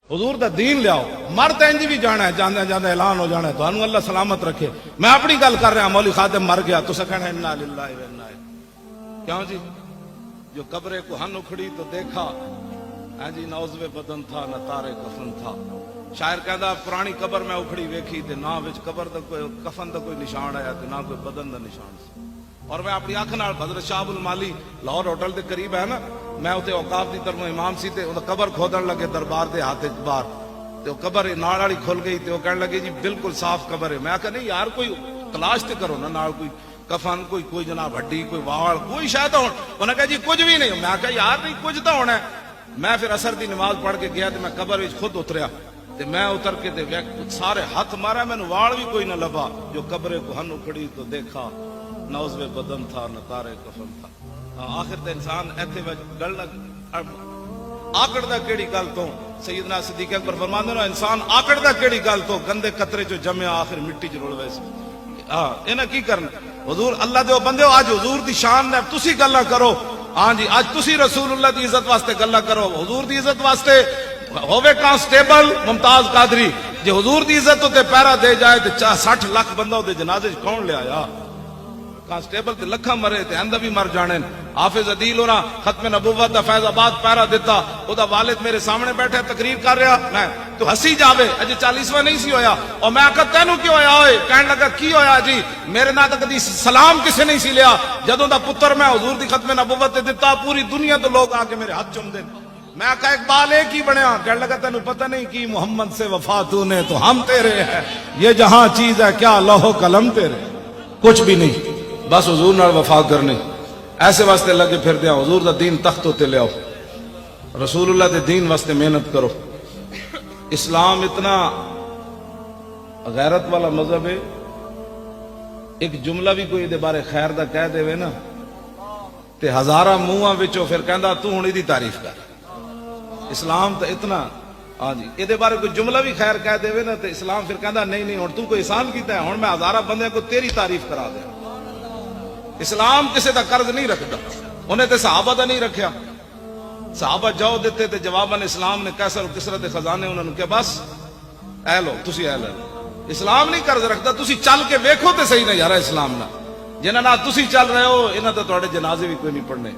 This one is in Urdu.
حضور دا دین لیاؤ، مر تے انج بھی جانا ہے، جاندے جاندے اعلان ہو جانا ہے، تانوں اللہ سلامت رکھے۔ میں اپنی گل کر رہا، مولوی خادم مر گیا تو کہنا انا للہ و انا الیہ۔ کیوں جی؟ جو قبر کوہن اکھڑی تو دیکھا ہاں جی نہ عضو بدن تھا نہ تارے کفن تھا۔ شاعر کہندا پرانی قبر میں اکھڑی ویکھی تے نہ وچ قبر دا کوئی کفن دا کوئی نشان آیا تے نہ کوئی بدن دا نشان سی۔ اور میں اپنی اکھ نال حضرت شاہ المالی لاہور ہوٹل دے قریب ہے نا، میں اتنے اوقاف دی طرف امام سی تے وہ قبر کھودن لگے دربار دے ہاتھ باہر تے وہ قبر نال والی کھل گئی تے وہ کہنے لگے جی بالکل صاف قبر ہے۔ میں کہا نہیں یار کوئی تلاش تے کرو نا، نال کوئی کفن کوئی جناب ہڈی کوئی وال کوئی شاید ہو۔ انہوں نے کہا جی کچھ بھی نہیں۔ میں کہا یار نہیں کچھ تو ہونا ہے۔ میں پھر اثر دی نماز پڑھ کے گیا تے میں قبر وچ خود اتریا تے میں اتر کے تے سارے ہاتھ مارا، مینوں وال بھی کوئی نہ لبا۔ جو قبر کوہن اکھڑی تو دیکھا نہ عضو بدن تھا نہ تارے کفن تھا۔ آخر تے انسان ایتھے گل آکڑدا کیڑی گل تو؟ سیدنا صدیق اکبر فرماندے نے انسان آکڑدا کیڑی گل تو؟ گندے قطرے چ جمیا آخر مٹی چ رل ویسے۔ انہاں کی کرنا؟ حضور اللہ دے بندیو اج حضور دی شان نے تسی گلاں کرو۔ ہاں جی اج تسی رسول اللہ دی عزت واسطے گلاں کرو، حضور دی عزت واسطے ہوے کانسٹیبل ممتاز قادری جے حضور دی عزت تے پیرا دے جائے تے 60 لاکھ بندہ دے جنازے چ کون لے آیا؟ کانسٹیبل تے لکھاں مرے تے اندر بھی مر جانے۔ حافظ عدیل ہونا ختم نبوت دا فیض آباد پیرا دیتا، او دا والد میرے سامنے بیٹھے تقریر کر رہا، میں تو ہسی جاوے اج 40واں نہیں سی ہویا۔ اور میں آکھا تینوں کی ہویا ہوئے؟ کہنے لگا کی ہویا جی؟ میرے نال تک کدی سلام کسے نہیں سی لیا، جدوں دا پتر میں حضور دی ختم نبوت تے دتا پوری دنیا تو لوگ آ کے میرے ہاتھ چوم دے۔ میں آکھا اقبال ایک ہی بنیا، کہنے لگا تینوں پتہ نہیں کی محمد سے وفا تو نے تو ہم تیرے ہیں، یہ جہاں چیز ہے کیا لوح و قلم تیرے، کچھ بھی نہیں بس حضور نال وفا کرنی۔ ایسے واسطے لگے پھر دیا حضور دا دین تخت تے لے آؤ، رسول اللہ دے دین واسطے محنت کرو۔ اسلام اتنا غیرت والا مذہب ہے، ایک جملہ بھی کوئی دے بارے خیر دا کہہ دے وے نا تے ہزاراں منہاں وچوں پھر کہندا تو ہن دی تعریف کر۔ اسلام تے اتنا ہاں جی اے دے بارے کوئی جملہ بھی خیر کہہ دے وے نا تے اسلام پھر کہندا نہیں نہیں ہن تو کوئی احسان کیتا ہے، ہن میں ہزاراں بندے کو تیری تعریف کرا دیا۔ اسلام کسے دا قرض نہیں رکھتا، انہیں تے صحابہ دا نہیں رکھیا۔ صحابہ جاؤ دیتے تے جواباً اسلام نے قیصر و کسرا دے خزانے انہوں نے کہ بس اے لو تسی اے لو۔ اسلام نہیں قرض رکھتا، تسی چل کے ویکھو تے صحیح نہ یارا اسلام نہ، جنہاں نال تسی چل رہے ہو انہاں تے تواڈے جنازے بھی کوئی نہیں پڑھنے۔